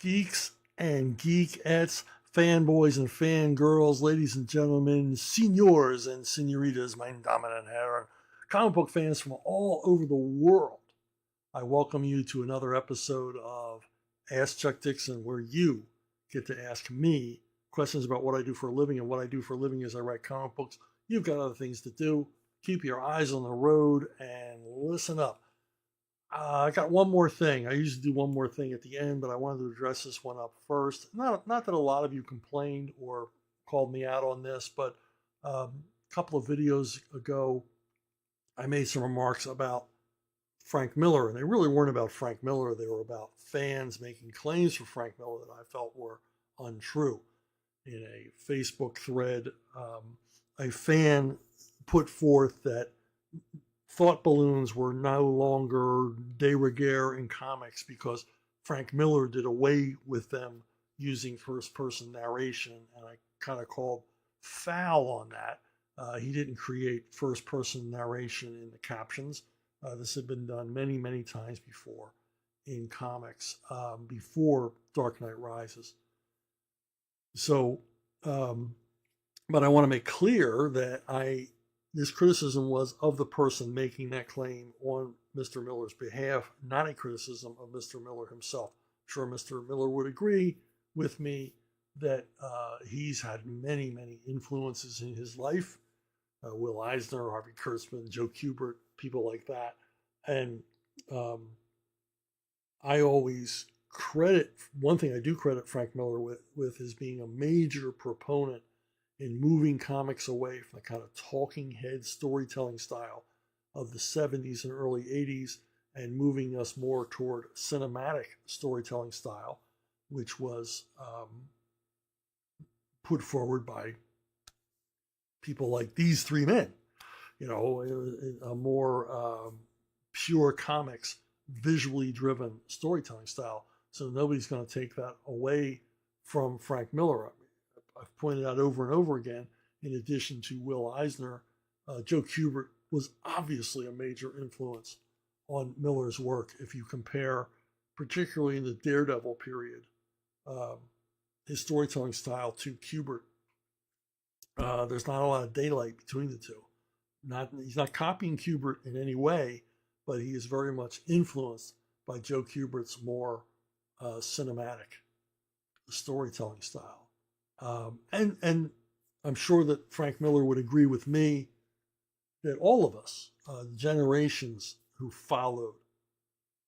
Geeks and geekettes, fanboys and fangirls, ladies and gentlemen, senors and senoritas, mein Damen und Herren, comic book fans from all over the world. I welcome you to another episode of Ask Chuck Dixon, where you get to ask me questions about what I do for a living. And what I do for a living is I write comic books. You've got other things to do. Keep your eyes on the road and listen up. I got one more thing. I usually do one more thing at the end, but I wanted to address this one up first. Not that a lot of you complained or called me out on this, but a couple of videos ago, I made some remarks about Frank Miller, and they really weren't about Frank Miller. They were about fans making claims for Frank Miller that I felt were untrue. In a Facebook thread, a fan put forth that thought balloons were no longer de rigueur in comics because Frank Miller did away with them using first-person narration, and I kind of called foul on that. He didn't create first-person narration in the captions. This had been done many, many times before in comics, before Dark Knight Rises. So, but I want to make clear that this criticism was of the person making that claim on Mr. Miller's behalf, not a criticism of Mr. Miller himself. I'm sure Mr. Miller would agree with me that he's had many, many influences in his life. Will Eisner, Harvey Kurtzman, Joe Kubert, people like that. And I always one thing I do credit Frank Miller with is being a major proponent in moving comics away from the kind of talking head storytelling style of the 70s and early 80s and moving us more toward cinematic storytelling style, which was put forward by people like these three men. You know, a more pure comics, visually driven storytelling style. So nobody's going to take that away from Frank Miller. I've pointed out over and over again, in addition to Will Eisner, Joe Kubert was obviously a major influence on Miller's work. If you compare, particularly in the Daredevil period, his storytelling style to Kubert, there's not a lot of daylight between the two. He's not copying Kubert in any way, but he is very much influenced by Joe Kubert's more cinematic storytelling style. And I'm sure that Frank Miller would agree with me that all of us, the generations who followed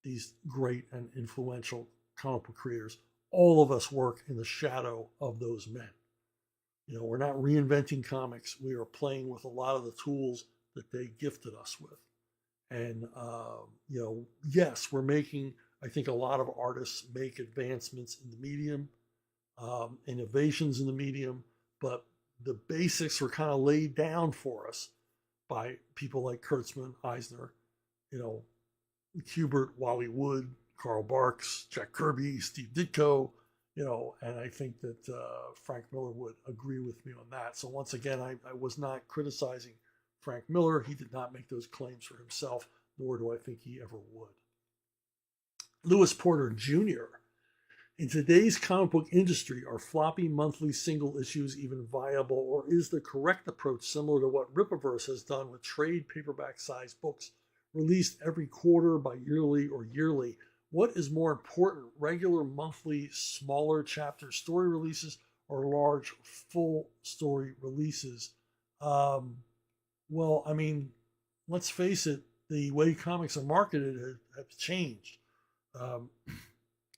these great and influential comic book creators, all of us work in the shadow of those men. You know, we're not reinventing comics. We are playing with a lot of the tools that they gifted us with. And, you know, yes, I think a lot of artists make advancements in the medium, innovations in the medium, but the basics were kind of laid down for us by people like Kurtzman, Eisner, you know, Kubert, Wally Wood, Carl Barks, Jack Kirby, Steve Ditko, you know, and I think that Frank Miller would agree with me on that. So once again, I was not criticizing Frank Miller. He did not make those claims for himself, nor do I think he ever would. Lewis Porter Jr. In today's comic book industry, are floppy monthly single issues even viable, or is the correct approach similar to what Rippaverse has done with trade paperback-sized books released every quarter, bi-yearly, or yearly? What is more important, regular monthly, smaller chapter story releases or large, full story releases? Well, I mean, let's face it, the way comics are marketed have changed.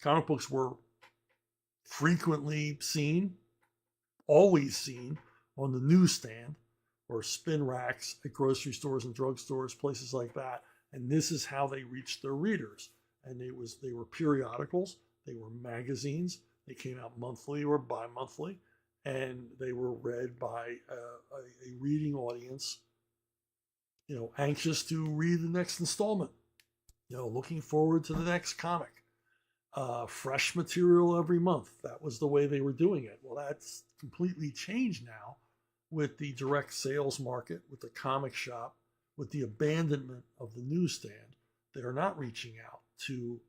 Comic books were frequently seen, always seen on the newsstand or spin racks at grocery stores and drugstores, places like that. And this is how they reached their readers. And they were periodicals, they were magazines, they came out monthly or bi-monthly, and they were read by a reading audience, you know, anxious to read the next installment, you know, looking forward to the next comic. Fresh material every month. That was the way they were doing it. Well, that's completely changed now with the direct sales market, with the comic shop, with the abandonment of the newsstand. They are not reaching out to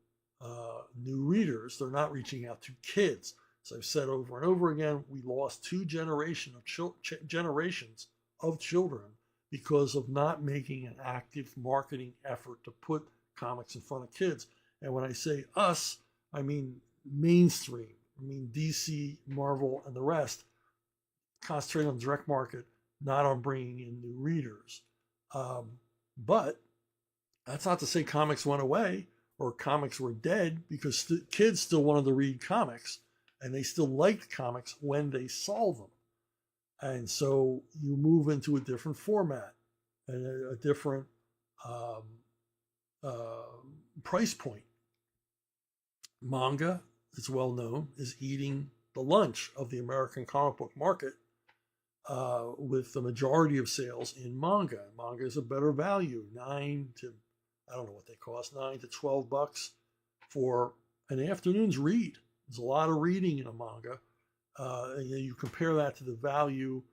new readers. They're not reaching out to kids. As I've said over and over again, we lost generations of children because of not making an active marketing effort to put comics in front of kids. And when I say us, I mean mainstream. I mean DC, Marvel, and the rest. Concentrate on direct market, not on bringing in new readers. But that's not to say comics went away or comics were dead, because kids still wanted to read comics and they still liked comics when they saw them. And so you move into a different format and a different price point. Manga, it's well known, is eating the lunch of the American comic book market, with the majority of sales in manga. Manga is a better value, I don't know what they cost, $9 to $12 for an afternoon's read. There's a lot of reading in a manga. And you compare that to the value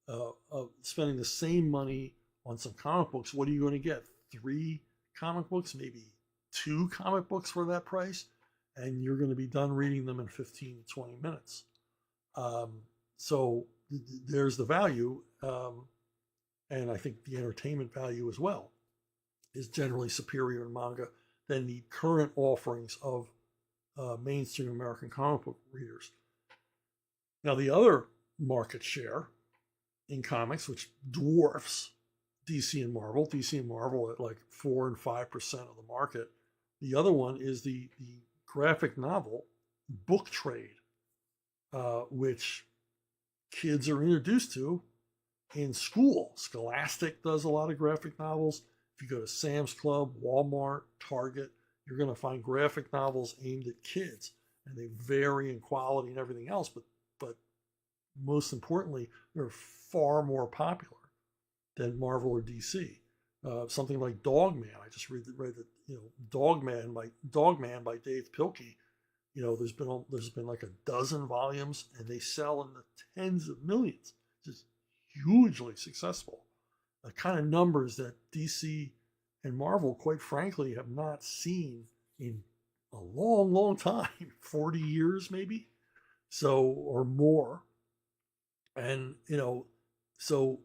of spending the same money on some comic books. What are you going to get? 3 comic books, maybe 2 comic books for that price, and you're going to be done reading them in 15 to 20 minutes. So there's the value, and I think the entertainment value as well is generally superior in manga than the current offerings of mainstream American comic book readers. Now, the other market share in comics, which dwarfs DC and Marvel at like 4 and 5% of the market. The other one is the graphic novel book trade, which kids are introduced to in school. Scholastic does a lot of graphic novels. If you go to Sam's Club, Walmart, Target, you're going to find graphic novels aimed at kids, and they vary in quality and everything else, but most importantly, they're far more popular than Marvel or DC. Something like Dogman. I just read that Dogman by Dave Pilkey. There's been like a dozen volumes, and they sell in the tens of millions. Just hugely successful. The kind of numbers that DC and Marvel, quite frankly, have not seen in a long, long time, 40 years maybe, so, or more. And, so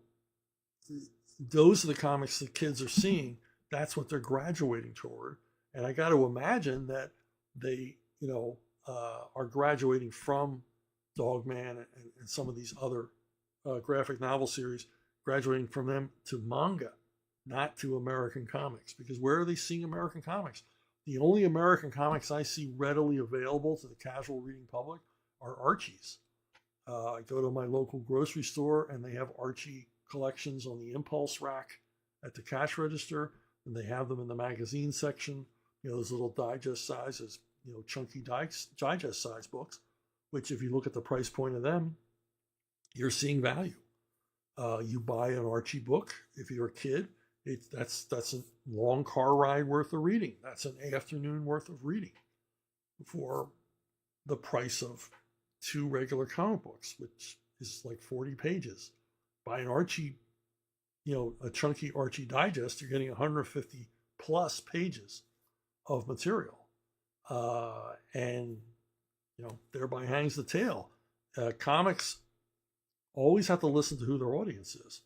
those are the comics that kids are seeing. That's what they're graduating toward. And I got to imagine that they, are graduating from Dogman and some of these other graphic novel series, graduating from them to manga, not to American comics. Because where are they seeing American comics? The only American comics I see readily available to the casual reading public are Archie's. I go to my local grocery store, and they have Archie collections on the impulse rack at the cash register, and they have them in the magazine section, those little digest sizes, chunky digest size books, which if you look at the price point of them, you're seeing value. You buy an Archie book, if you're a kid, that's a long car ride worth of reading. That's an afternoon worth of reading for the price of 2 regular comic books, which is like 40 pages. Buy an Archie, a chunky Archie digest, you're getting 150 plus pages of material. And, thereby hangs the tale. Comics always have to listen to who their audience is.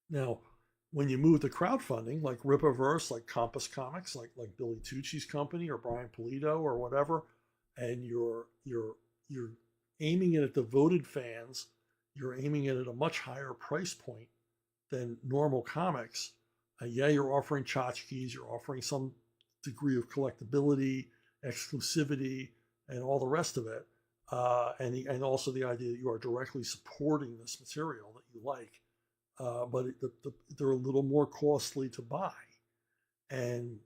Now, when you move to crowdfunding, like Rippaverse, like Compass Comics, like Billy Tucci's company or Brian Pulido or whatever, and you're aiming it at devoted fans, you're aiming it at a much higher price point than normal comics. You're offering tchotchkes, you're offering some degree of collectability, exclusivity, and all the rest of it. And also the idea that you are directly supporting this material that you like. But they're a little more costly to buy. And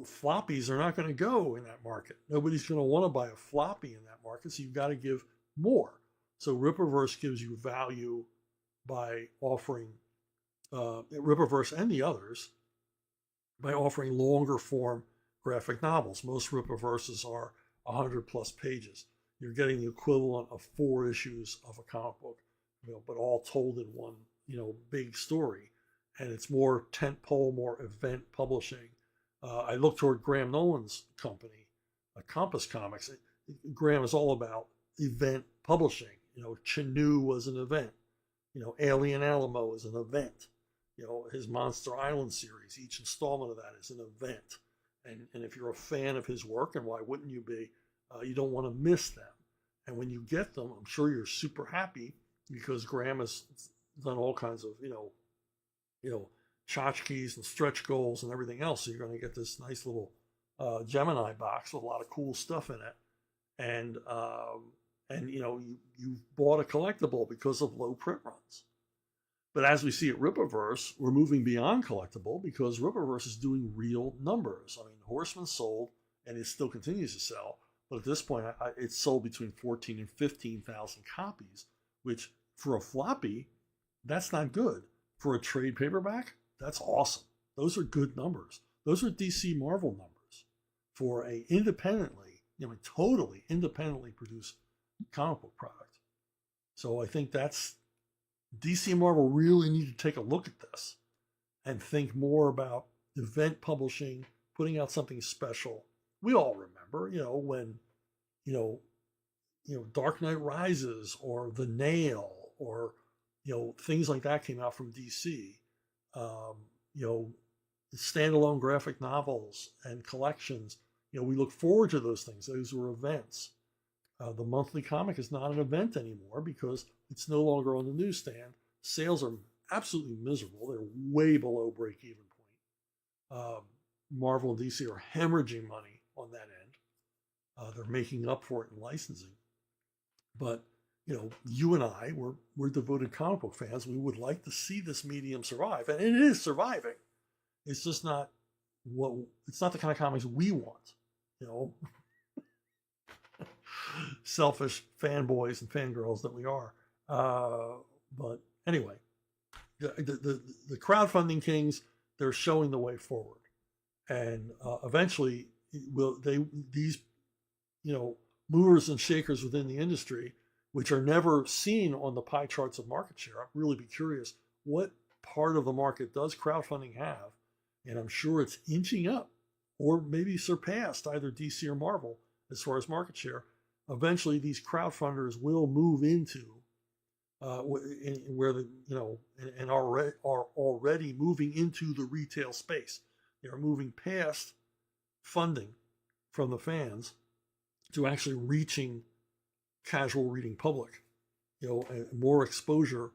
floppies are not going to go in that market. Nobody's going to want to buy a floppy in that market, so you've got to give more. So Rippaverse gives you value by offering, Rippaverse and the others, by offering longer form graphic novels. Most Rippaverses are 100 plus pages. You're getting the equivalent of 4 issues of a comic book, but all told in one, big story. And it's more tentpole, more event publishing I look toward Graham Nolan's company, Compass Comics. Graham is all about event publishing. Chinoo was an event. Alien Alamo is an event. His Monster Island series, each installment of that is an event. And if you're a fan of his work, and why wouldn't you be, you don't want to miss them. And when you get them, I'm sure you're super happy because Graham has done all kinds of, tchotchkes and stretch goals and everything else. So you're going to get this nice little Gemini box with a lot of cool stuff in it. And you bought a collectible because of low print runs. But as we see at Rippaverse, we're moving beyond collectible because Rippaverse is doing real numbers. I mean, Horseman sold, and it still continues to sell. But at this point, it's sold between 14 and 15,000 copies, which for a floppy, that's not good. For a trade paperback, that's awesome. Those are good numbers. Those are DC Marvel numbers for a totally independently produced comic book product. So I think that's DC Marvel really need to take a look at this and think more about event publishing, putting out something special. We all remember, when, Dark Knight Rises or The Nail or, things like that came out from DC. Standalone graphic novels and collections. We look forward to those things. Those were events. The monthly comic is not an event anymore because it's no longer on the newsstand. Sales are absolutely miserable. They're way below break-even point. Marvel and DC are hemorrhaging money on that end. They're making up for it in licensing. But, you and I, we're devoted comic book fans. We would like to see this medium survive. And it is surviving. It's just not it's not the kind of comics we want, selfish fanboys and fangirls that we are. But anyway, the crowdfunding kings, they're showing the way forward. And eventually, these movers and shakers within the industry, which are never seen on the pie charts of market share, I'd really be curious, what part of the market does crowdfunding have? And I'm sure it's inching up or maybe surpassed either DC or Marvel as far as market share. Eventually, these crowdfunders will move into where and are already moving into the retail space. They are moving past funding from the fans to actually reaching casual reading public, more exposure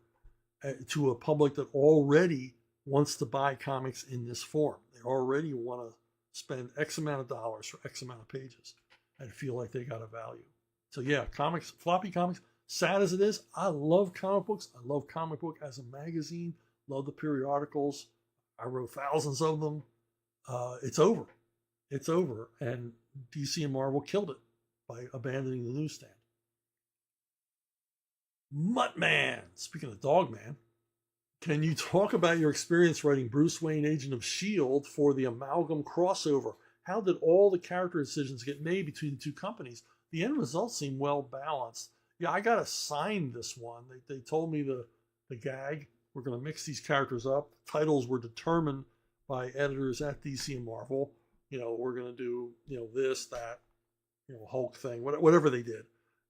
to a public that already wants to buy comics in this form. They already want to spend X amount of dollars for X amount of pages and feel like they got a value. So yeah, comics, floppy comics, sad as it is, I love comic books. I love comic book as a magazine, love the periodicals. I wrote thousands of them. It's over. It's over. And DC and Marvel killed it by abandoning the newsstand. Muttman, speaking of Dogman, can you talk about your experience writing Bruce Wayne, Agent of S.H.I.E.L.D. for the Amalgam crossover? How did all the character decisions get made between the two companies? The end results seem well balanced. Yeah, I got assigned this one. They told me the gag. We're going to mix these characters up. Titles were determined by editors at DC and Marvel. We're going to do, this, that, Hulk thing, whatever they did.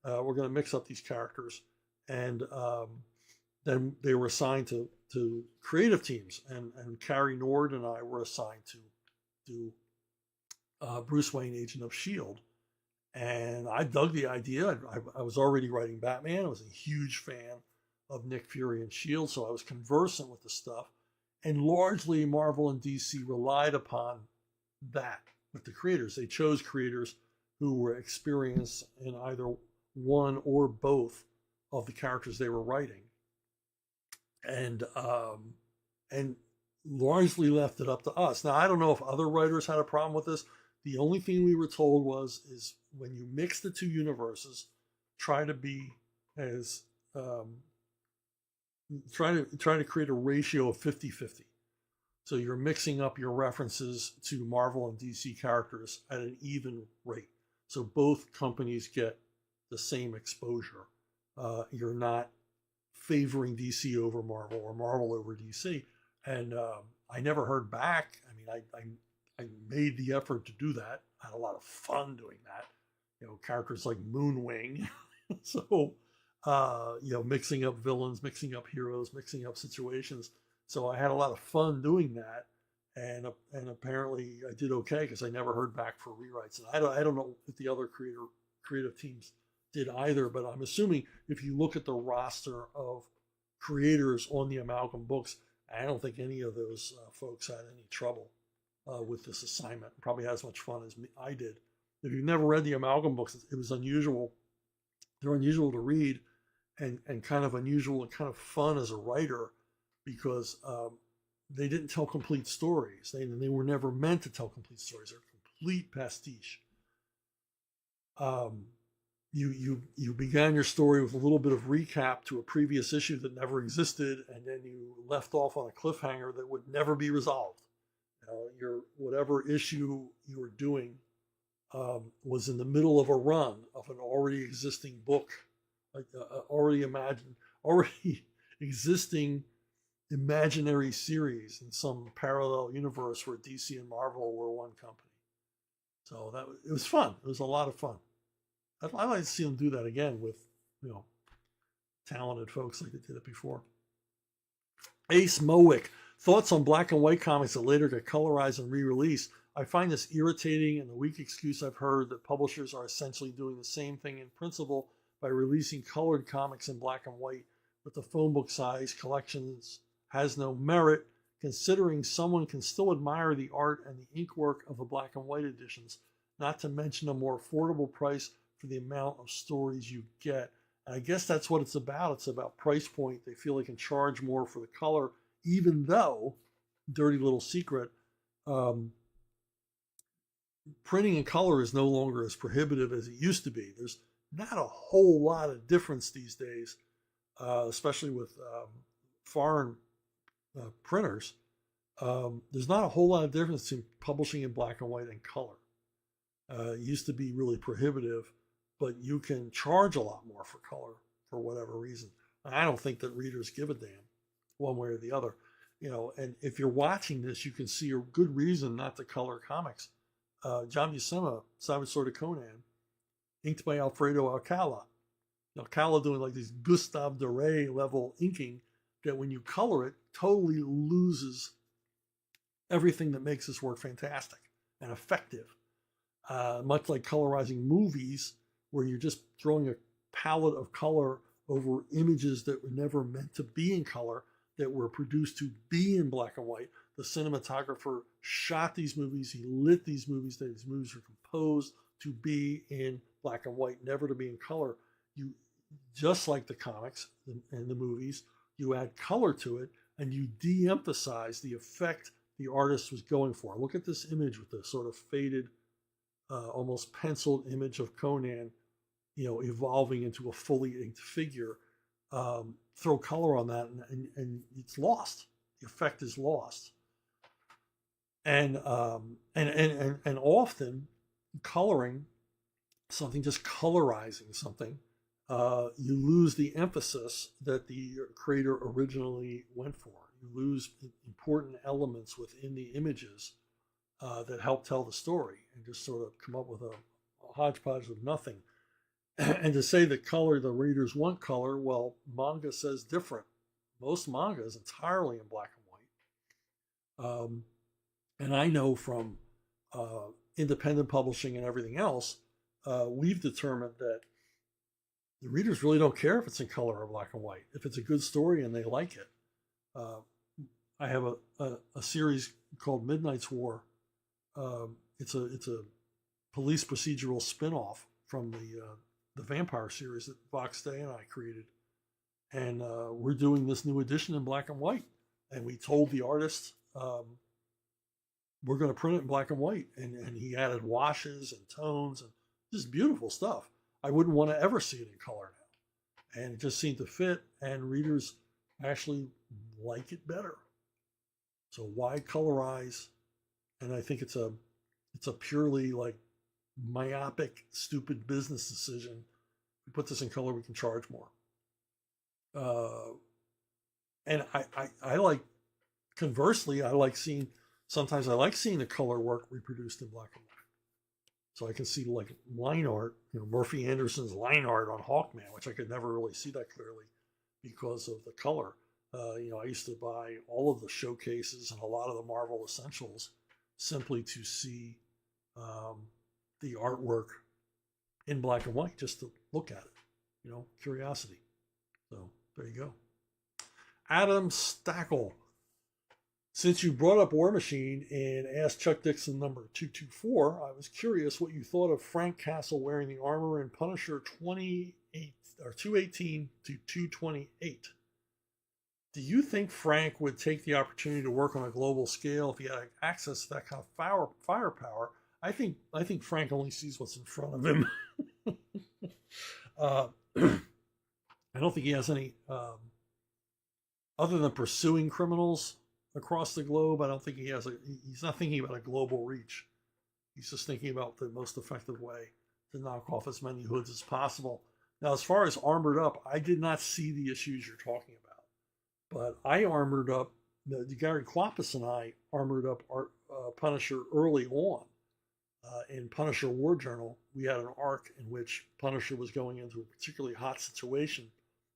We're going to mix up these characters. And then they were assigned to creative teams. And Carrie Nord and I were assigned to do Bruce Wayne, Agent of S.H.I.E.L.D. And I dug the idea. I was already writing Batman. I was a huge fan of Nick Fury and S.H.I.E.L.D., so I was conversant with the stuff. And largely Marvel and DC relied upon that with the creators. They chose creators who were experienced in either one or both of the characters they were writing. And largely left it up to us. Now, I don't know if other writers had a problem with this. The only thing we were told is when you mix the two universes, try to be as try to create a ratio of 50-50. So you're mixing up your references to Marvel and DC characters at an even rate. So both companies get the same exposure. You're not favoring DC over Marvel or Marvel over DC. And I never heard back. I mean, I made the effort to do that. I had a lot of fun doing that. Characters like Moonwing. So, mixing up villains, mixing up heroes, mixing up situations. So I had a lot of fun doing that, and apparently I did okay because I never heard back for rewrites. And I don't know if the other creative teams did either, but I'm assuming if you look at the roster of creators on the Amalgam books, I don't think any of those folks had any trouble with this assignment. Probably had as much fun as I did. If you've never read the Amalgam books, it was unusual. They're unusual to read, and kind of unusual and kind of fun as a writer because they didn't tell complete stories. They were never meant to tell complete stories. They're complete pastiche. You began your story with a little bit of recap to a previous issue that never existed, and then you left off on a cliffhanger that would never be resolved. Your whatever issue you were doing was in the middle of a run of an already existing book, like already existing imaginary series in some parallel universe where DC and Marvel were one company. So it was fun. It was a lot of fun. I'd like to see them do that again with, talented folks like they did it before. Ace Mowick, thoughts on black and white comics that later get colorized and re-released. I find this irritating and the weak excuse I've heard that publishers are essentially doing the same thing in principle by releasing colored comics in black and white, but the phone book size collections has no merit, considering someone can still admire the art and the ink work of the black and white editions, not to mention a more affordable price for the amount of stories you get. And I guess that's what it's about. It's about price point. They feel they can charge more for the color, even though, dirty little secret, printing in color is no longer as prohibitive as it used to be. There's not a whole lot of difference these days, especially with foreign printers. There's not a whole lot of difference between publishing in black and white and color. It used to be really prohibitive, but you can charge a lot more for color for whatever reason. And I don't think that readers give a damn one way or the other. And if you're watching this, you can see a good reason not to color comics. John Buscema, Savage Sword of Conan, inked by Alfredo Alcala. Alcala doing like this Gustave Doré level inking that when you color it, totally loses everything that makes this work fantastic and effective. Much like colorizing movies, where you're just throwing a palette of color over images that were never meant to be in color, that were produced to be in black and white. The cinematographer shot these movies, he lit these movies, that these movies are composed to be in black and white, never to be in color. You, just like the comics and the movies, you add color to it and you de-emphasize the effect the artist was going for. Look at this image with this sort of faded, almost penciled image of Conan, evolving into a fully inked figure. Throw color on that and it's lost. The effect is lost. And often coloring something, just colorizing something, you lose the emphasis that the creator originally went for. You lose important elements within the images that help tell the story, and just sort of come up with a hodgepodge of nothing. And to say that color, the readers want color, well, manga says different. Most manga is entirely in black and white. And I know from independent publishing and everything else, we've determined that the readers really don't care if it's in color or black and white. If it's a good story and they like it. I have a series called Midnight's War. It's a police procedural spin-off from the vampire series that Vox Day and I created. And we're doing this new edition in black and white. And we told the artist, we're going to print it in black and white. And he added washes and tones and just beautiful stuff. I wouldn't want to ever see it in color now. And it just seemed to fit, and readers actually like it better. So why colorize? And I think it's a purely like myopic, stupid business decision. We put this in color, we can charge more. And I like, conversely, I like seeing sometimes I like seeing the color work reproduced in black and white. So I can see like line art, Murphy Anderson's line art on Hawkman, which I could never really see that clearly because of the color. I used to buy all of the showcases and a lot of the Marvel Essentials simply to see the artwork in black and white, just to look at it, curiosity. So there you go. Adam Stackle. Since you brought up War Machine and asked Chuck Dixon number 224, I was curious what you thought of Frank Castle wearing the armor in Punisher 218 to 228. Do you think Frank would take the opportunity to work on a global scale if he had access to that kind of firepower? I think Frank only sees what's in front of him. I don't think he has any, other than pursuing criminals across the globe. I don't think he's not thinking about a global reach. He's just thinking about the most effective way to knock off as many hoods as possible. Now, as far as armored up, I did not see the issues you're talking about, but I armored up, Gary Klopis and I armored up our Punisher early on. In Punisher War Journal, we had an arc in which Punisher was going into a particularly hot situation,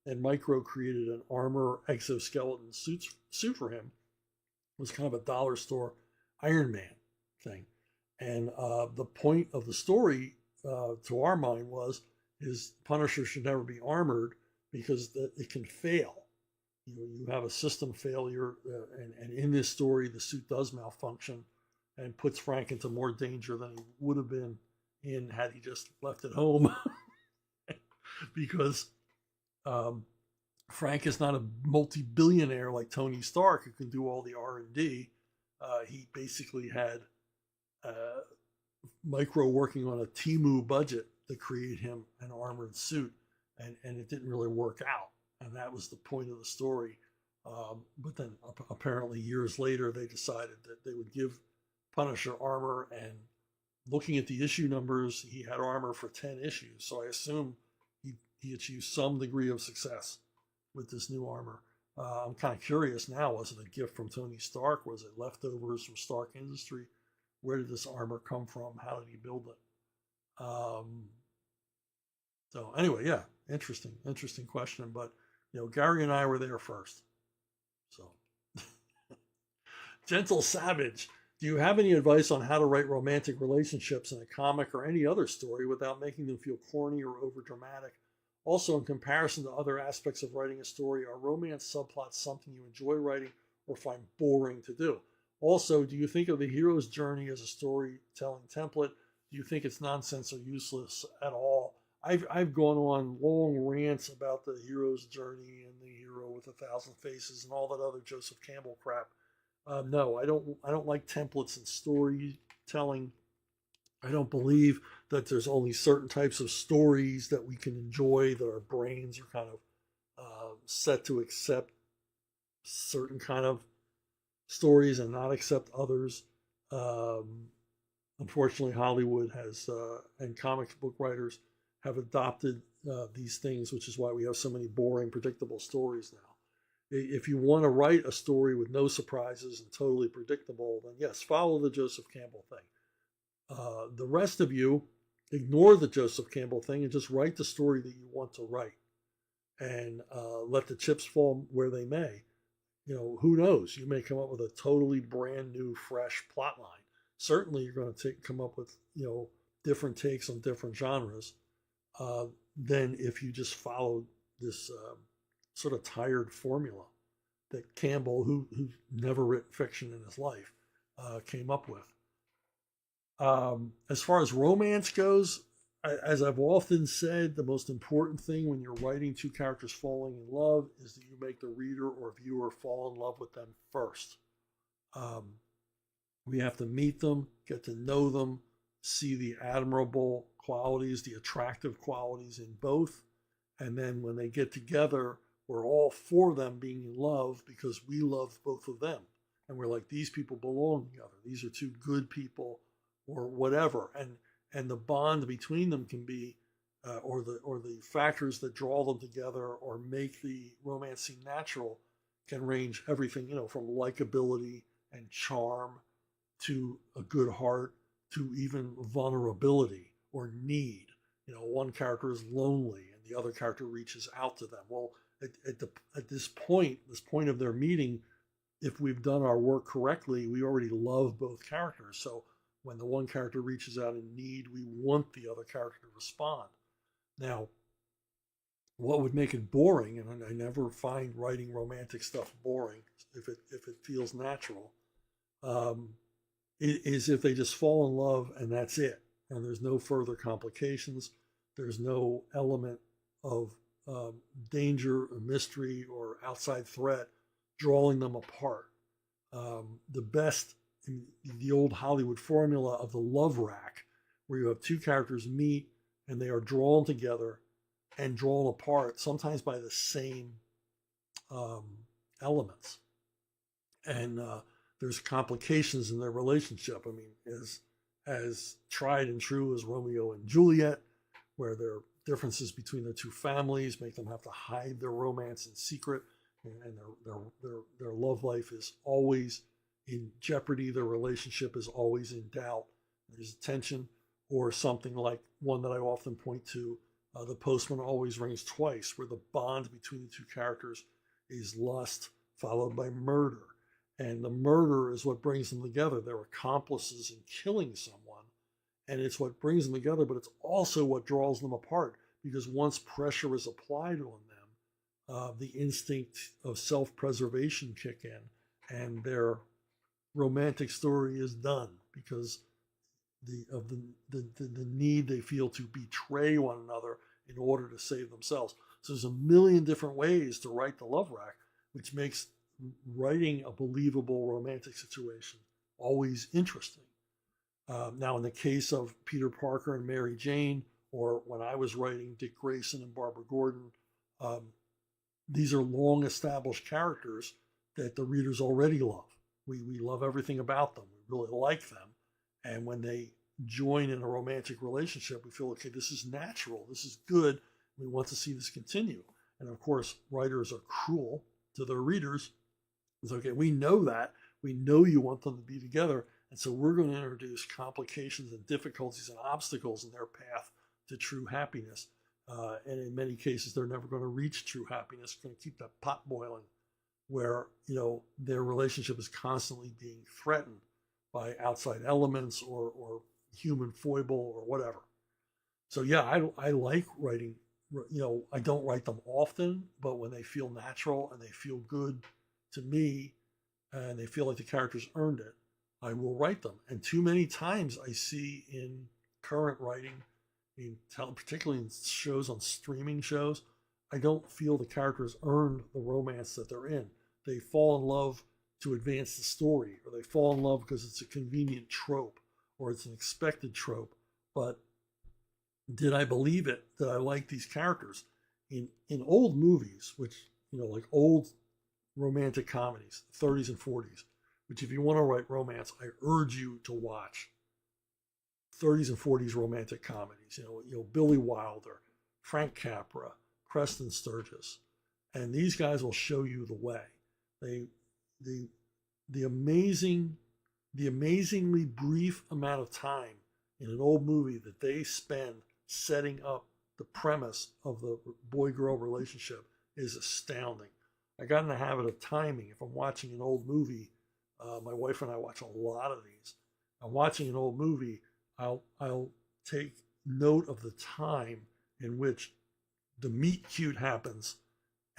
and Micro created an armor exoskeleton suit for him. It was kind of a dollar store Iron Man thing. And the point of the story, to our mind, was his Punisher should never be armored because it can fail. You have a system failure, and in this story, the suit does malfunction and puts Frank into more danger than he would have been in had he just left it home. Because Frank is not a multi-billionaire like Tony Stark who can do all the R&D. He basically had Micro working on a Temu budget to create him an armored suit, and it didn't really work out. And that was the point of the story. But then apparently years later, they decided that they would give Punisher armor, and looking at the issue numbers, he had armor for 10 issues. So I assume he achieved some degree of success with this new armor. I'm kind of curious now, was it a gift from Tony Stark? Was it leftovers from Stark Industry? Where did this armor come from? How did he build it? So anyway, yeah, interesting question. But, Gary and I were there first. So, Gentle Savage. Do you have any advice on how to write romantic relationships in a comic or any other story without making them feel corny or overdramatic? Also, in comparison to other aspects of writing a story, are romance subplots something you enjoy writing or find boring to do? Also, do you think of the hero's journey as a storytelling template? Do you think it's nonsense or useless at all? I've gone on long rants about the hero's journey and the hero with 1,000 faces and all that other Joseph Campbell crap. No, I don't like templates in storytelling. I don't believe that there's only certain types of stories that we can enjoy, that our brains are kind of set to accept certain kind of stories and not accept others. Unfortunately, Hollywood has, and comic book writers have adopted these things, which is why we have so many boring, predictable stories now. If you want to write a story with no surprises and totally predictable, then yes, follow the Joseph Campbell thing. The rest of you, ignore the Joseph Campbell thing and just write the story that you want to write, and let the chips fall where they may. Who knows? You may come up with a totally brand new, fresh plot line. Certainly, you're going to come up with different takes on different genres than if you just followed this sort of tired formula that Campbell, who's never written fiction in his life, came up with. As far as romance goes, as I've often said, the most important thing when you're writing two characters falling in love is that you make the reader or viewer fall in love with them first. We have to meet them, get to know them, see the admirable qualities, the attractive qualities in both. And then when they get together, we're all for them being in love because we love both of them. And we're like, these people belong together. These are two good people or whatever. And the bond between them can be, or the factors that draw them together or make the romance seem natural can range everything, from likability and charm to a good heart to even vulnerability or need. You know, one character is lonely and the other character reaches out to them. Well, at this point of their meeting, if we've done our work correctly, we already love both characters. So when the one character reaches out in need, we want the other character to respond. Now, what would make it boring, and I never find writing romantic stuff boring if it feels natural, is if they just fall in love and that's it, and there's no further complications, there's no element of danger or mystery or outside threat drawing them apart. The best, the old Hollywood formula of the love rack, where you have two characters meet and they are drawn together and drawn apart, sometimes by the same elements. And there's complications in their relationship. I mean, as tried and true as Romeo and Juliet, where there are differences between the two families make them have to hide their romance in secret, and their love life is always in jeopardy. Their relationship is always in doubt. There's tension. Or something like one that I often point to, The Postman Always Rings Twice, where the bond between the two characters is lust followed by murder. And the murder is what brings them together. They're accomplices in killing someone, and it's what brings them together, but it's also what draws them apart, because once pressure is applied on them, the instinct of self-preservation kick in, and their romantic story is done because the need they feel to betray one another in order to save themselves. So there's a million different ways to write the love rack, which makes writing a believable romantic situation always interesting. Now, in the case of Peter Parker and Mary Jane, or when I was writing Dick Grayson and Barbara Gordon, these are long established characters that the readers already love. We love everything about them. We really like them. And when they join in a romantic relationship, we feel, okay, this is natural. This is good. We want to see this continue. And of course, writers are cruel to their readers. It's okay, we know that. We know you want them to be together. And so we're going to introduce complications and difficulties and obstacles in their path to true happiness. And in many cases, they're never going to reach true happiness. Going to keep that pot boiling, where, you know, their relationship is constantly being threatened by outside elements or human foible or whatever. So yeah, I like writing. You know, I don't write them often, but when they feel natural and they feel good to me, and they feel like the characters earned it, I will write them. And too many times I see in current writing, particularly in shows on streaming shows, I don't feel the characters earned the romance that they're in. They fall in love to advance the story, or they fall in love because it's a convenient trope, or it's an expected trope. But did I believe it that I like these characters? In old movies, which, you know, like old romantic comedies, 30s and 40s, which if you want to write romance, I urge you to watch 30s and 40s romantic comedies. You know, Billy Wilder, Frank Capra, Preston Sturges, and these guys will show you the way. The amazingly brief amount of time in an old movie that they spend setting up the premise of the boy-girl relationship is astounding. I got in the habit of timing. If I'm watching an old movie, my wife and I watch a lot of these. I'm watching an old movie, I'll take note of the time in which the meet cute happens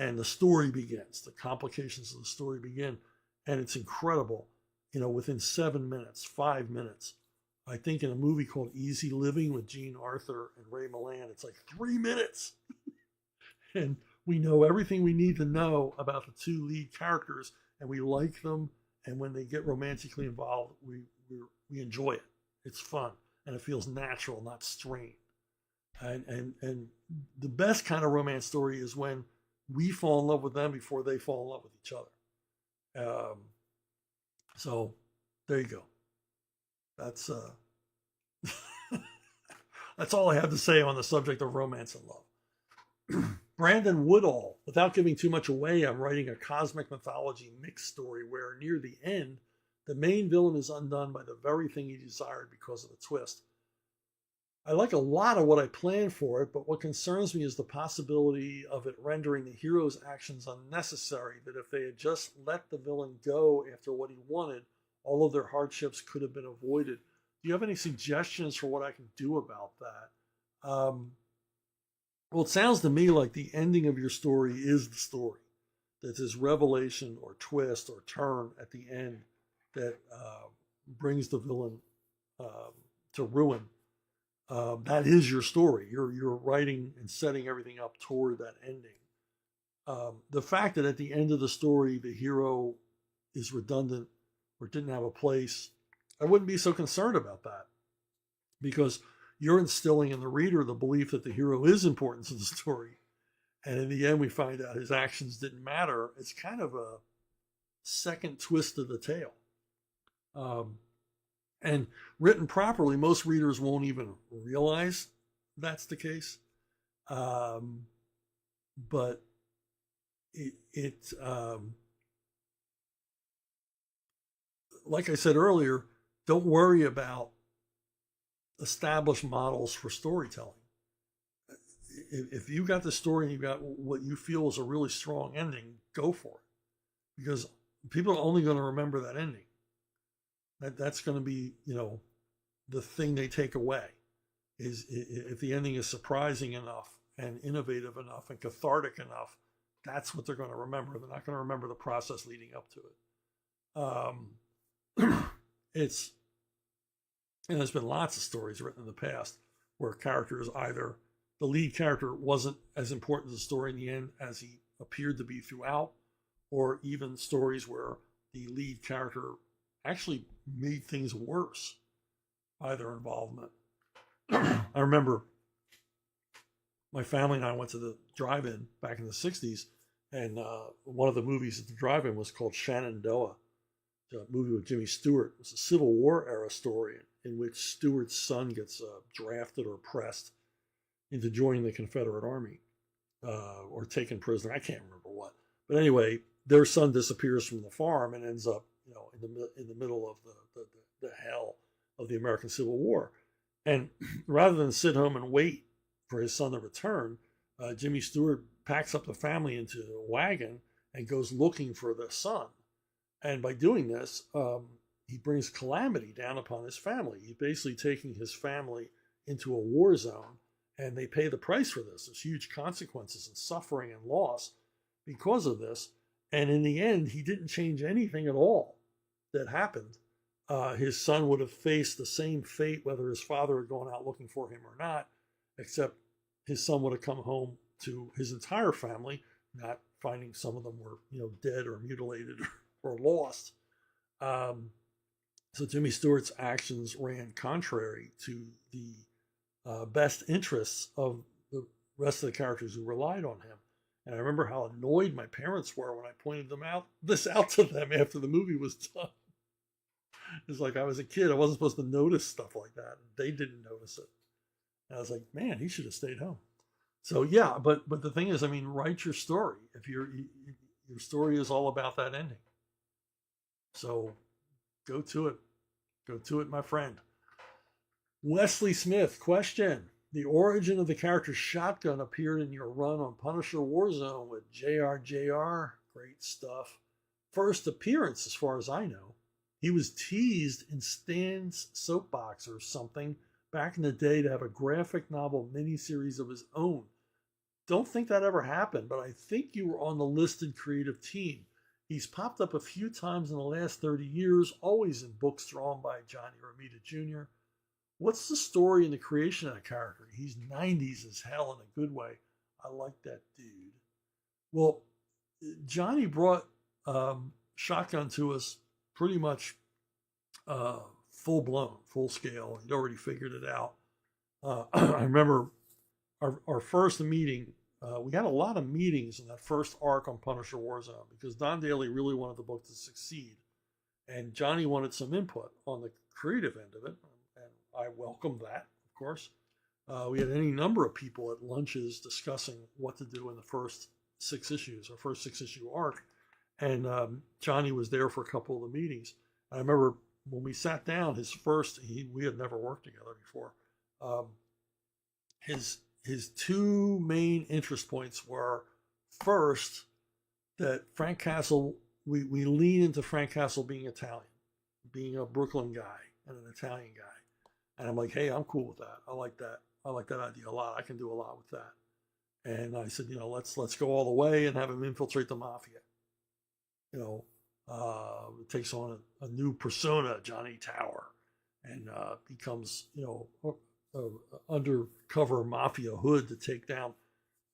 and the story begins. The complications of the story begin, and it's incredible. You know, within 7 minutes, 5 minutes. I think in a movie called Easy Living with Jean Arthur and Ray Milland, it's like 3 minutes. And we know everything we need to know about the two lead characters, and we like them. And when they get romantically involved, we enjoy it. It's fun, and it feels natural, not strained. And the best kind of romance story is when we fall in love with them before they fall in love with each other. So there you go. That's that's all I have to say on the subject of romance and love. Brandon Woodall. Without giving too much away, I'm writing a cosmic mythology mixed story where near the end, The main villain is undone by the very thing he desired because of the twist. I like a lot of what I planned for it, but what concerns me is the possibility of it rendering the hero's actions unnecessary, that if they had just let the villain go after what he wanted, all of their hardships could have been avoided. Do you have any suggestions for what I can do about that? Well, it sounds to me like the ending of your story is the story. That this revelation or twist or turn at the end that brings the villain to ruin. That is your story. You're writing and setting everything up toward that ending. The fact that at the end of the story the hero is redundant or didn't have a place, I wouldn't be so concerned about that, because you're instilling in the reader the belief that the hero is important to the story. And in the end, we find out his actions didn't matter. It's kind of a second twist of the tale. And written properly, most readers won't even realize that's the case. But like I said earlier, don't worry about established models for storytelling. If you got the story and you got what you feel is a really strong ending, go for it, because people are only going to remember that ending. That's going to be, the thing they take away. Is if the ending is surprising enough and innovative enough and cathartic enough, that's what they're going to remember. They're not going to remember the process leading up to it. And there's been lots of stories written in the past where characters, either the lead character wasn't as important to the story in the end as he appeared to be throughout, or even stories where the lead character actually made things worse by their involvement. I remember my family and I went to the drive-in back in the 60s, and one of the movies at the drive-in was called Shenandoah, a movie with Jimmy Stewart. It was a Civil War era story in which Stewart's son gets drafted or pressed into joining the Confederate Army, or taken prisoner. I can't remember what. But anyway, their son disappears from the farm and ends up, in the middle of the hell of the American Civil War. And rather than sit home and wait for his son to return, Jimmy Stewart packs up the family into a wagon and goes looking for the son. And by doing this, he brings calamity down upon his family. He's basically taking his family into a war zone, and they pay the price for this. There's huge consequences and suffering and loss because of this. And in the end, he didn't change anything at all that happened. His son would have faced the same fate whether his father had gone out looking for him or not, except his son would have come home to his entire family, not finding some of them were, dead or mutilated or lost. So Jimmy Stewart's actions ran contrary to the best interests of the rest of the characters who relied on him. And I remember how annoyed my parents were when I pointed this out to them after the movie was done. It's like I was a kid. I wasn't supposed to notice stuff like that. They didn't notice it. And I was like, man, he should have stayed home. So yeah, but the thing is, write your story. If your story is all about that ending. So go to it, my friend. Wesley Smith, question. The origin of the character Shotgun appeared in your run on Punisher Warzone with JR. Great stuff. First appearance, as far as I know. He was teased in Stan's Soapbox or something back in the day to have a graphic novel miniseries of his own. Don't think that ever happened, but I think you were on the listed creative team. He's popped up a few times in the last 30 years, always in books drawn by Johnny Romita Jr. What's the story in the creation of that character? He's 90s as hell in a good way. I like that dude. Well, Johnny brought Shotgun to us pretty much full blown, full scale. He'd already figured it out. I remember our first meeting. We had a lot of meetings in that first arc on Punisher Warzone because Don Daly really wanted the book to succeed. And Johnny wanted some input on the creative end of it. And I welcomed that, of course. We had any number of people at lunches discussing what to do in the first 6 issues, or first 6-issue arc. And Johnny was there for a couple of the meetings. I remember when we sat down, we had never worked together before. Um, his two main interest points were first that Frank Castle, we lean into Frank Castle being Italian, being a Brooklyn guy and an Italian guy. And I'm like, hey, I'm cool with that. I like that. I like that idea a lot. I can do a lot with that. And I said, let's go all the way and have him infiltrate the mafia. It takes on a new persona, Johnny Tower, and becomes, a undercover mafia hood to take down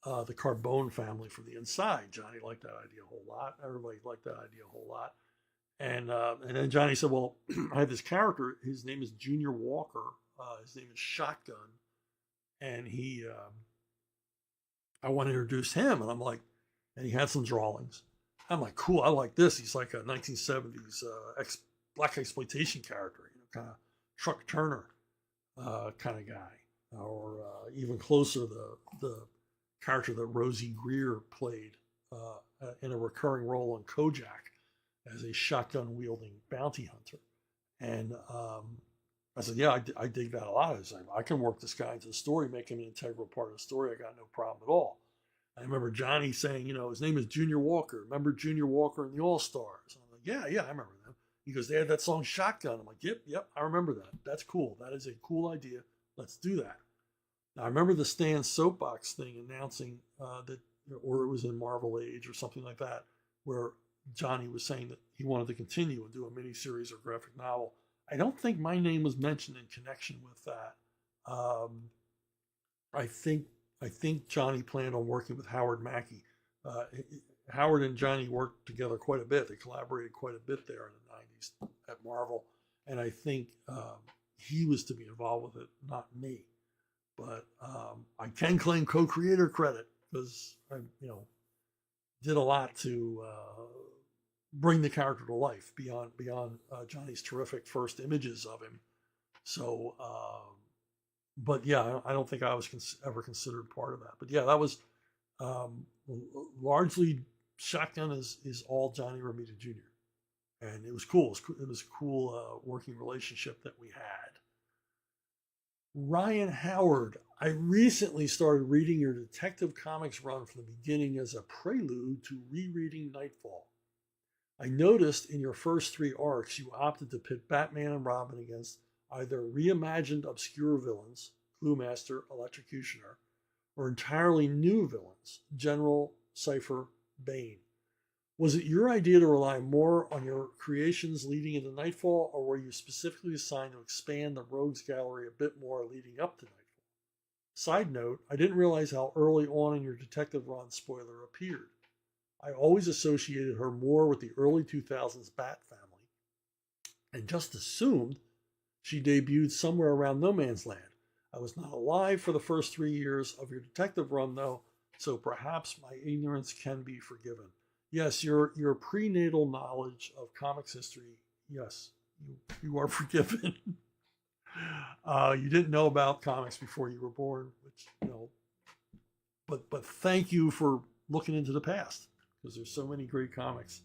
the Carbone family from the inside. Johnny liked that idea a whole lot. Everybody liked that idea a whole lot. And then Johnny said, well, I have this character. His name is Junior Walker. His name is Shotgun. And I want to introduce him. And I'm like, and he had some drawings. I'm like, cool, I like this. He's like a 1970s black exploitation character, kind of Truck Turner kind of guy. Or even closer, the character that Rosie Greer played in a recurring role on Kojak as a shotgun-wielding bounty hunter. And I said, yeah, I dig that a lot. I was like, I can work this guy into the story, make him an integral part of the story. I got no problem at all. I remember Johnny saying, his name is Junior Walker. Remember Junior Walker and the All-Stars? I'm like, yeah, I remember them. He goes, they had that song Shotgun. I'm like, yep, I remember that. That's cool. That is a cool idea. Let's do that. Now, I remember the Stan Soapbox thing announcing that, or it was in Marvel Age or something like that, where Johnny was saying that he wanted to continue and do a miniseries or graphic novel. I don't think my name was mentioned in connection with that. I think Johnny planned on working with Howard Mackey. Howard and Johnny worked together quite a bit. They collaborated quite a bit there in the 90s at Marvel. And I think he was to be involved with it, not me. But I can claim co-creator credit because I, did a lot to bring the character to life beyond Johnny's terrific first images of him. So, but yeah, I don't think I was ever considered part of that. But yeah, that was largely Shotgun is all Johnny Romita Jr. And it was cool. It was a cool working relationship that we had. Ryan Howard, I recently started reading your Detective Comics run from the beginning as a prelude to rereading Nightfall. I noticed in your first 3 arcs you opted to pit Batman and Robin against either reimagined obscure villains, Cluemaster, Electrocutioner, or entirely new villains, General, Cypher, Bane. Was it your idea to rely more on your creations leading into Nightfall, or were you specifically assigned to expand the Rogues Gallery a bit more leading up to Nightfall? Side note, I didn't realize how early on in your Detective run Spoiler appeared. I always associated her more with the early 2000s Bat family, and just assumed she debuted somewhere around No Man's Land. I was not alive for the first 3 years of your Detective run, though, so perhaps my ignorance can be forgiven. Yes, your prenatal knowledge of comics history, yes, you are forgiven. You didn't know about comics before you were born, which, but thank you for looking into the past, because there's so many great comics.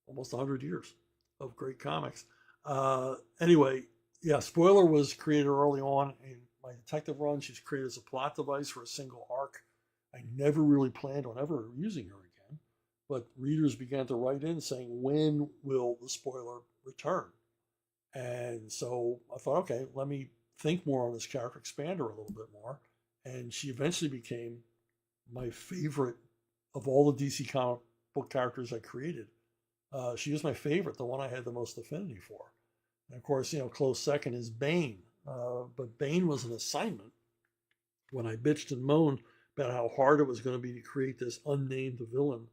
Almost 100 years of great comics. Anyway, yeah, Spoiler was created early on in my Detective run. She's created as a plot device for a single arc. I never really planned on ever using her again, but readers began to write in saying, when will the Spoiler return? And so I thought, okay, let me think more on this character, expand her a little bit more. And she eventually became my favorite of all the DC comic book characters I created. She was my favorite, the one I had the most affinity for. And of course, close second is Bane. But Bane was an assignment when I bitched and moaned about how hard it was going to be to create this unnamed villain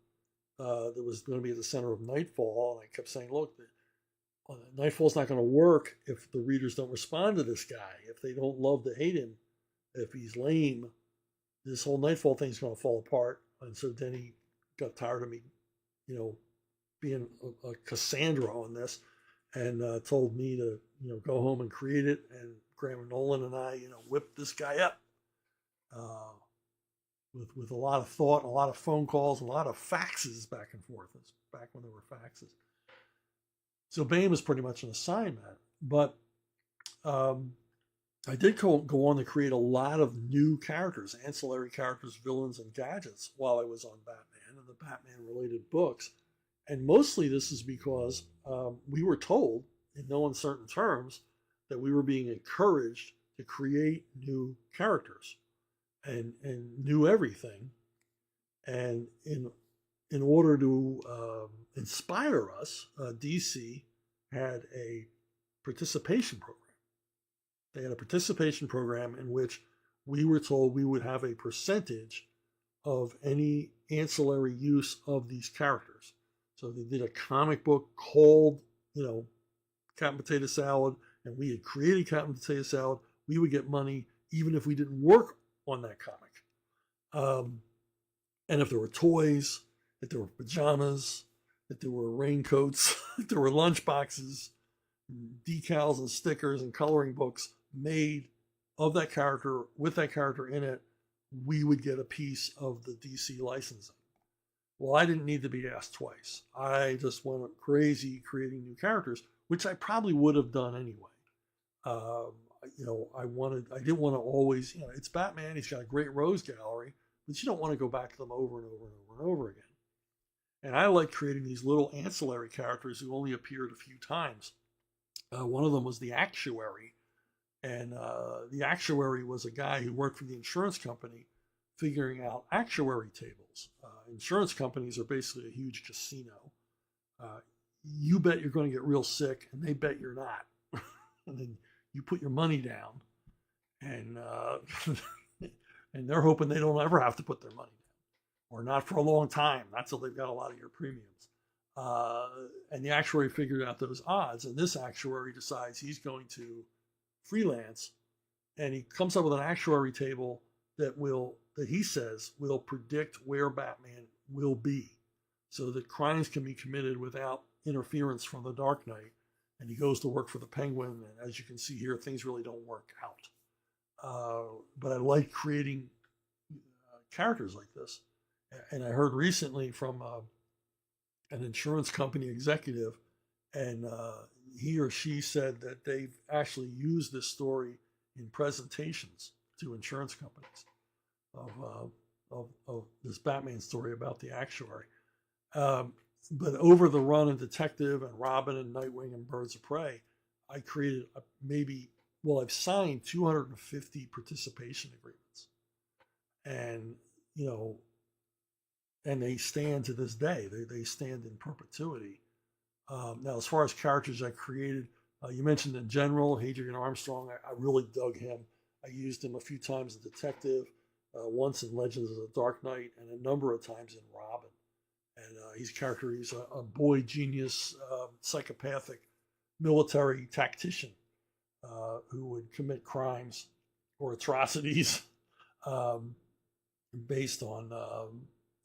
that was going to be at the center of Nightfall. And I kept saying, look, Nightfall's not going to work if the readers don't respond to this guy, if they don't love to hate him, if he's lame. This whole Nightfall thing's going to fall apart. And so then he got tired of me, being a Cassandra on this, and told me to, go home and create it. And Graham Nolan and I, whipped this guy up. with a lot of thought, and a lot of phone calls, and a lot of faxes back and forth. It's back when there were faxes. So BAME is pretty much an assignment, but I did go on to create a lot of new characters, ancillary characters, villains, and gadgets while I was on Batman and the Batman-related books. And mostly this is because we were told, in no uncertain terms, that we were being encouraged to create new characters and new everything. And in order to inspire us, DC had a participation program. They had a participation program in which we were told we would have a percentage of any ancillary use of these characters. So they did a comic book called, Captain Potato Salad, and we had created Captain Potato Salad. We would get money even if we didn't work on that comic. And if there were toys, if there were pajamas, if there were raincoats, if there were lunch boxes, decals and stickers and coloring books made of that character with that character in it, we would get a piece of the DC licensing. Well, I didn't need to be asked twice. I just went crazy creating new characters, which I probably would have done anyway. I didn't want to always, it's Batman. He's got a great rose gallery, but you don't want to go back to them over and over and over and over again. And I like creating these little ancillary characters who only appeared a few times. One of them was the actuary. And the actuary was a guy who worked for the insurance company figuring out actuary tables. Insurance companies are basically a huge casino. You bet you're going to get real sick, and they bet you're not. And then you put your money down, and and they're hoping they don't ever have to put their money down, or not for a long time, not till they've got a lot of your premiums. And the actuary figured out those odds, and this actuary decides he's going to freelance, and he comes up with an actuary table that he says will predict where Batman will be, so that crimes can be committed without interference from the Dark Knight. And he goes to work for the Penguin, and as you can see here, things really don't work out. But I like creating characters like this. And I heard recently from an insurance company executive, and he or she said that they've actually used this story in presentations to insurance companies of this Batman story about the actuary. But over the run of Detective and Robin and Nightwing and Birds of Prey, I created I've signed 250 participation agreements. And, and they stand to this day. They stand in perpetuity. Now, as far as characters I created, you mentioned in general, Hadrian Armstrong. I really dug him. I used him a few times in Detective, once in Legends of the Dark Knight, and a number of times in Robin. And he's a boy genius, psychopathic military tactician who would commit crimes or atrocities based on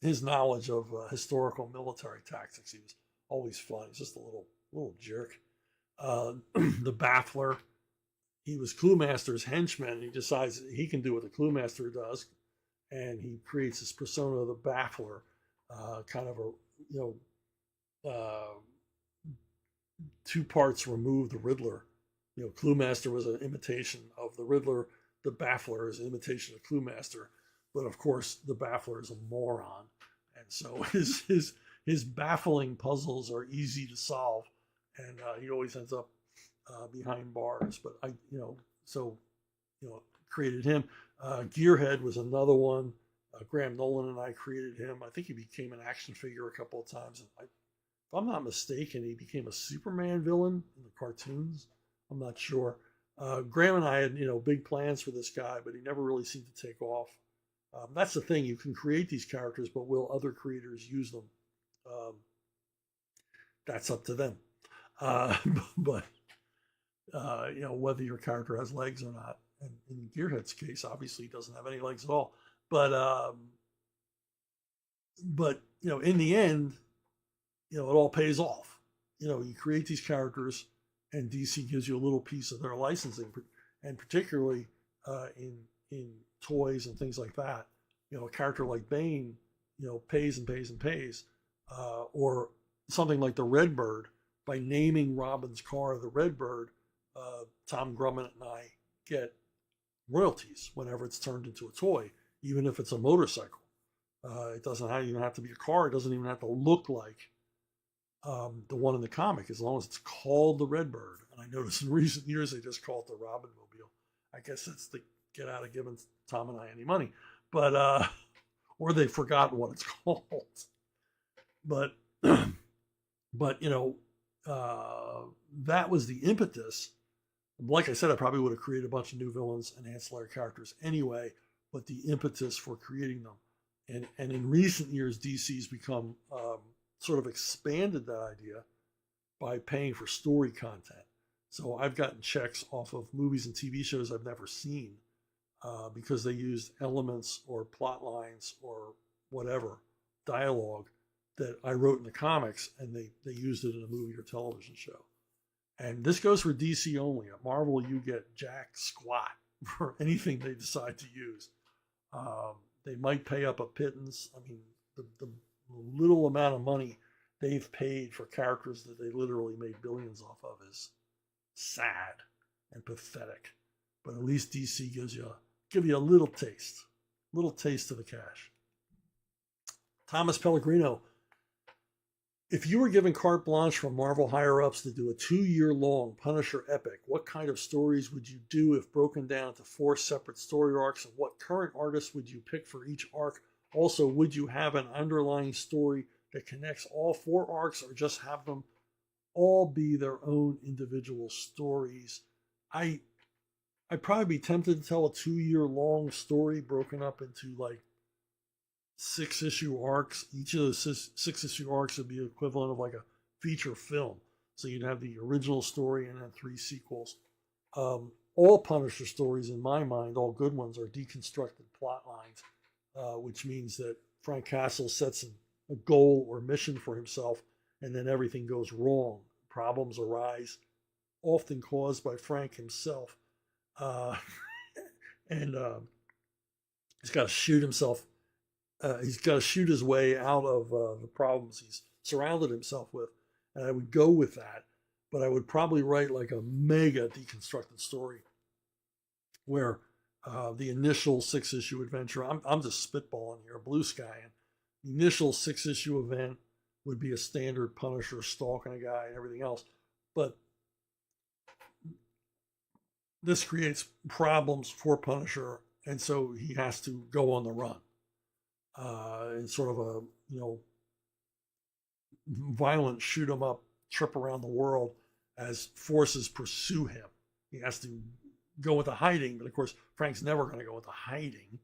his knowledge of historical military tactics. He was always fun. He's just a little jerk. The Baffler. He was Cluemaster's henchman. He decides he can do what the Cluemaster does, and he creates this persona of the Baffler. Kind of two parts removed the Riddler. Cluemaster was an imitation of the Riddler. The Baffler is an imitation of Cluemaster. But of course, the Baffler is a moron. And so his baffling puzzles are easy to solve. And he always ends up behind bars. But created him. Gearhead was another one. Graham Nolan and I created him. I think he became an action figure a couple of times. And if I'm not mistaken, he became a Superman villain in the cartoons. I'm not sure. Graham and I had, big plans for this guy, but he never really seemed to take off. That's the thing. You can create these characters, but will other creators use them? That's up to them. But whether your character has legs or not. And in Gearhead's case, obviously he doesn't have any legs at all. But in the end, it all pays off. You create these characters, and DC gives you a little piece of their licensing, and particularly in toys and things like that. a character like Bane, pays and pays and pays, or something like the Redbird, by naming Robin's car the Redbird, Tom Grummett and I get royalties whenever it's turned into a toy, even if it's a motorcycle. It doesn't even have to be a car. It doesn't even have to look like the one in the comic, as long as it's called the Redbird. And I noticed in recent years they just call it the Robinmobile. I guess it's to get out of giving Tom and I any money, but or they've forgotten what it's called. But that was the impetus. Like I said, I probably would have created a bunch of new villains and ancillary characters anyway, but the impetus for creating them. And in recent years, DC's become sort of expanded that idea by paying for story content. So I've gotten checks off of movies and TV shows I've never seen because they used elements or plot lines or whatever, dialogue, that I wrote in the comics, and they used it in a movie or television show. And this goes for DC only. At Marvel, you get jack squat for anything they decide to use. They might pay up a pittance. I mean, the little amount of money they've paid for characters that they literally made billions off of is sad and pathetic. But at least DC give you a little taste of the cash. Thomas Pellegrino. If you were given carte blanche from Marvel higher-ups to do a 2-year-long Punisher epic, what kind of stories would you do if broken down to 4 separate story arcs? And what current artists would you pick for each arc? Also, would you have an underlying story that connects all 4 arcs, or just have them all be their own individual stories? I'd probably be tempted to tell a 2-year-long story broken up into like 6-issue arcs. Each of those 6-issue arcs would be equivalent of like a feature film. So you'd have the original story and then 3 sequels. All Punisher stories, in my mind, all good ones, are deconstructed plot lines, which means that Frank Castle sets a goal or mission for himself, and then everything goes wrong. Problems arise, often caused by Frank himself. And he's got to shoot himself. He's got to shoot his way out of the problems he's surrounded himself with. And I would go with that, but I would probably write like a mega deconstructed story where the initial 6-issue adventure, I'm just spitballing here, blue sky, and the initial 6-issue event would be a standard Punisher stalking a guy and everything else. But this creates problems for Punisher, and so he has to go on the run. In sort of a, violent shoot 'em up trip around the world as forces pursue him. He has to go into hiding, but of course Frank's never going to go into hiding.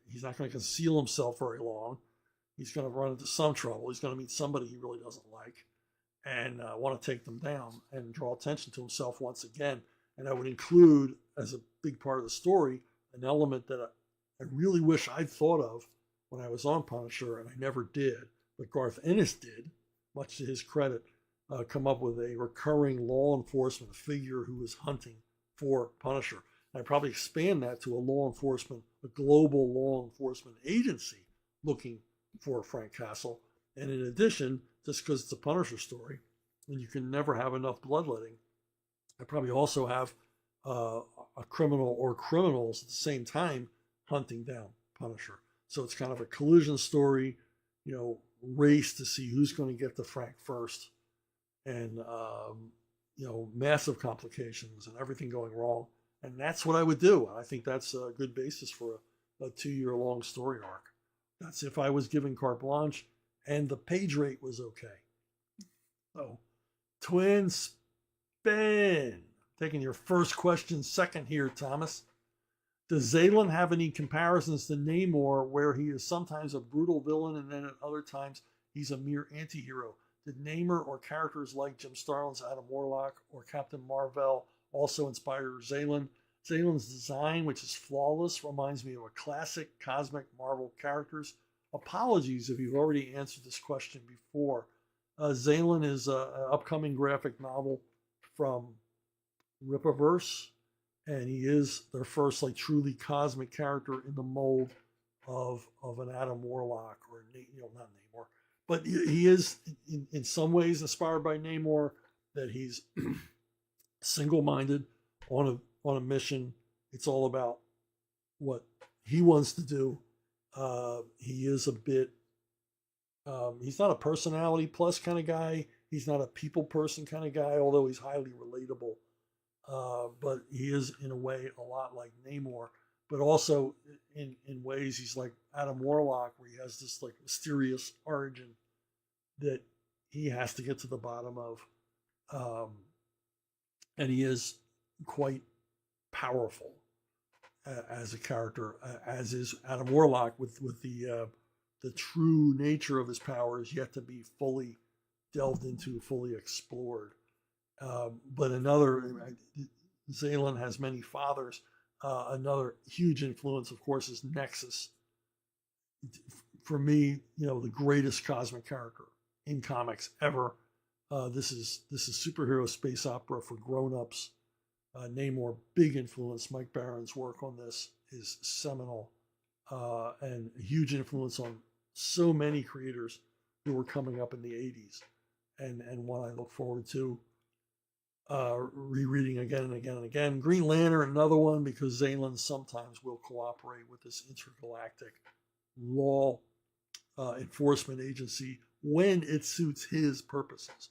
He's not going to conceal himself very long. He's going to run into some trouble. He's going to meet somebody he really doesn't like and want to take them down and draw attention to himself once again. And I would include, as a big part of the story, an element that I really wish I'd thought of when I was on Punisher, and I never did, but Garth Ennis did, much to his credit, come up with a recurring law enforcement figure who was hunting for Punisher. And I'd probably expand that to a global law enforcement agency looking for Frank Castle. And in addition, just because it's a Punisher story, and you can never have enough bloodletting, I probably also have a criminal or criminals at the same time hunting down Punisher. So it's kind of a collision story, race to see who's going to get to Frank first, and massive complications and everything going wrong. And that's what I would do. I think that's a good basis for a 2-year-long story arc. That's if I was given carte blanche and the page rate was okay. So, Twin Spin. Taking your first question second here, Thomas. Does Zaylan have any comparisons to Namor, where he is sometimes a brutal villain and then at other times he's a mere anti-hero? Did Namor or characters like Jim Starlin's Adam Warlock or Captain Marvel also inspire Zaylan? Zaylan's design, which is flawless, reminds me of a classic cosmic Marvel characters. Apologies if you've already answered this question before. Zaylan is an upcoming graphic novel from Rippaverse, and he is their first truly cosmic character in the mold of an Adam Warlock or not Namor, but he is in some ways inspired by Namor. That he's single-minded on a mission. It's all about what he wants to do. He is a bit. He's not a personality plus kind of guy. He's not a people person kind of guy, although he's highly relatable. But he is, in a way, a lot like Namor, but also in ways he's like Adam Warlock, where he has this like mysterious origin that he has to get to the bottom of. And he is quite powerful as a character, as is Adam Warlock, with the true nature of his powers yet to be fully delved into, fully explored. But Zaylan has many fathers. Another huge influence, of course, is Nexus. For me, the greatest cosmic character in comics ever. This is superhero space opera for grown-ups. Namor, big influence. Mike Barron's work on this is seminal, and a huge influence on so many creators who were coming up in the 80s, and one I look forward to rereading again and again and again. Green Lantern, another one, because Zaylan sometimes will cooperate with this intergalactic law enforcement agency when it suits his purposes.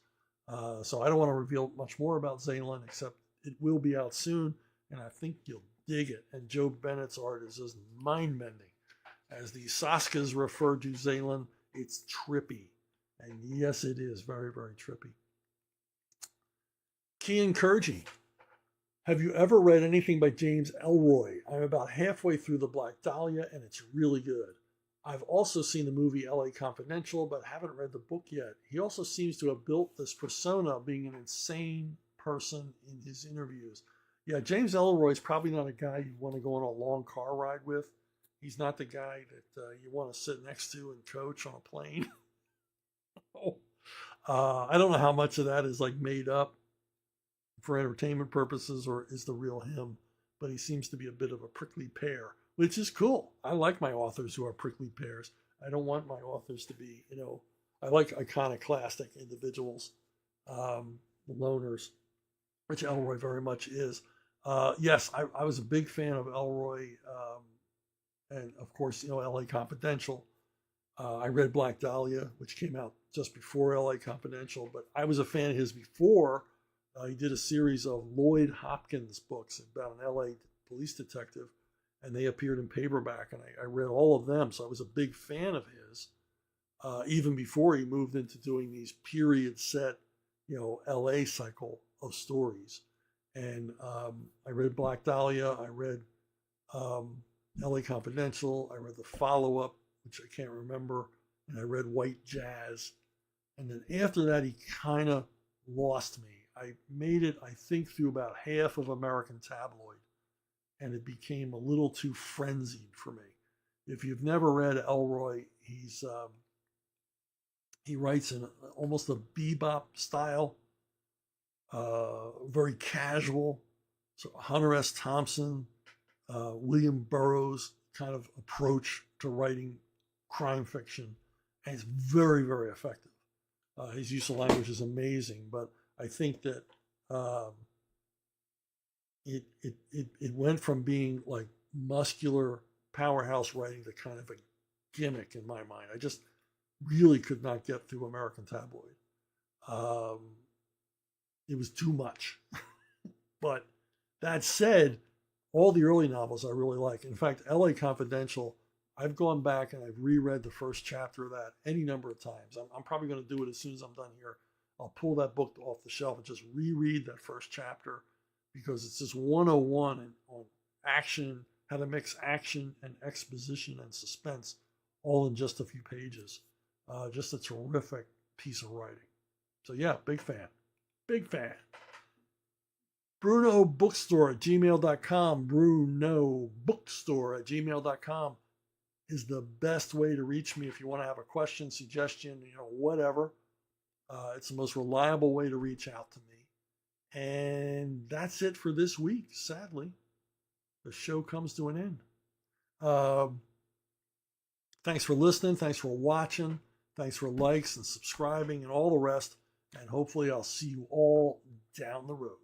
So I don't want to reveal much more about Zaylan, except it will be out soon, and I think you'll dig it. And Joe Bennett's art is just mind-bending. As the Saskas refer to Zaylan, it's trippy. And yes, it is very, very trippy. Kian Kurji. Have you ever read anything by James Ellroy? I'm about halfway through The Black Dahlia, and it's really good. I've also seen the movie LA Confidential, but haven't read the book yet. He also seems to have built this persona of being an insane person in his interviews. Yeah, James Ellroy is probably not a guy you want to go on a long car ride with. He's not the guy that you want to sit next to and coach on a plane. I don't know how much of that is like made up for entertainment purposes or is the real him, but he seems to be a bit of a prickly pear, which is cool. I like my authors who are prickly pears. I don't want my authors to be, I like iconoclastic individuals, loners, which Ellroy very much is. Yes, I was a big fan of Ellroy, and of course, LA Confidential. I read Black Dahlia, which came out just before LA Confidential, but I was a fan of his before. He did a series of Lloyd Hopkins books about an LA police detective, and they appeared in paperback, and I read all of them, so I was a big fan of his, even before he moved into doing these period set, LA cycle of stories. And I read Black Dahlia, I read LA Confidential, I read the follow-up, which I can't remember, and I read White Jazz. And then after that, he kind of lost me. I made it, I think, through about half of American Tabloid, and it became a little too frenzied for me. If you've never read Ellroy, he writes in almost a bebop style, very casual. So Hunter S. Thompson, William Burroughs kind of approach to writing crime fiction, and it's very, very effective. His use of language is amazing, but I think that it went from being like muscular powerhouse writing to kind of a gimmick in my mind. I just really could not get through American Tabloid. It was too much. But that said, all the early novels I really like. In fact, LA Confidential, I've gone back and I've reread the first chapter of that any number of times. I'm probably going to do it as soon as I'm done here. I'll pull that book off the shelf and just reread that first chapter, because it's just 101 on action, how to mix action and exposition and suspense all in just a few pages. Just a terrific piece of writing. So yeah, big fan. Big fan. Bruno Bookstore at gmail.com. Bruno Bookstore at gmail.com is the best way to reach me if you want to have a question, suggestion, whatever. It's the most reliable way to reach out to me. And that's it for this week, sadly. The show comes to an end. Thanks for listening. Thanks for watching. Thanks for likes and subscribing and all the rest. And hopefully I'll see you all down the road.